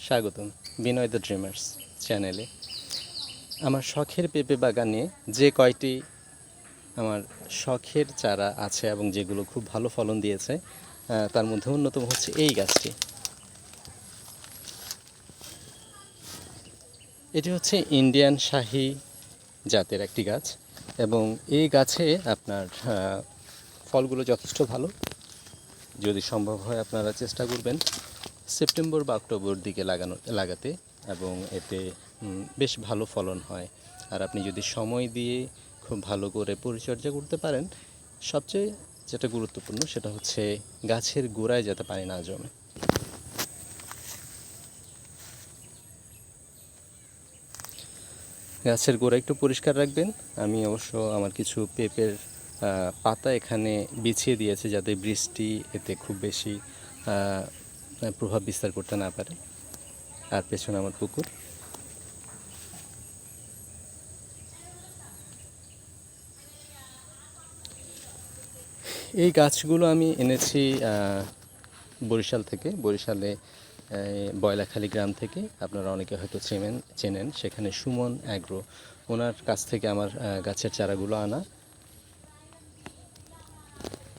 স্বাগতম বিনয় the dreamers চ্যানেলে। আমার শখের পেঁপে বাগানে যে কয়টি আমার শখের চারা আছে এবং যেগুলো খুব ভালো ফলন দিয়েছে তার মধ্যে অন্যতম হচ্ছে এই গাছটি। এটি হচ্ছে ইন্ডিয়ান শাহী জাতের একটি গাছ এবং এই গাছে আপনার ফলগুলো যথেষ্ট ভালো। যদি সম্ভব হয় আপনারা চেষ্টা করবেন সেপ্টেম্বর বা অক্টোবর দিকে লাগাতে এবং এতে বেশ ভালো ফলন হয়। আর আপনি যদি সময় দিয়ে খুব ভালো করে পরিচর্যা করতে পারেন, সবচেয়ে যেটা গুরুত্বপূর্ণ সেটা হচ্ছে গাছের গোড়ায় যাতে পানি না জমে। গাছের গোড়া একটু পরিষ্কার রাখবেন। আমি অবশ্য আমার কিছু পেঁপের পাতা এখানে বিছিয়ে দিয়েছি যাতে বৃষ্টি এতে খুব বেশি প্রভাব বিস্তার করতে না পারে। আর পেছনে আমার পুকুর। এই গাছগুলো আমি এনেছি বরিশাল থেকে। বরিশালে বয়লাখালী গ্রাম থেকে। আপনারা অনেকে হয়তো চেনেন। সেখানে সুমন অ্যাগ্রো, ওনার কাছ থেকে আমার গাছের চারাগুলো আনা।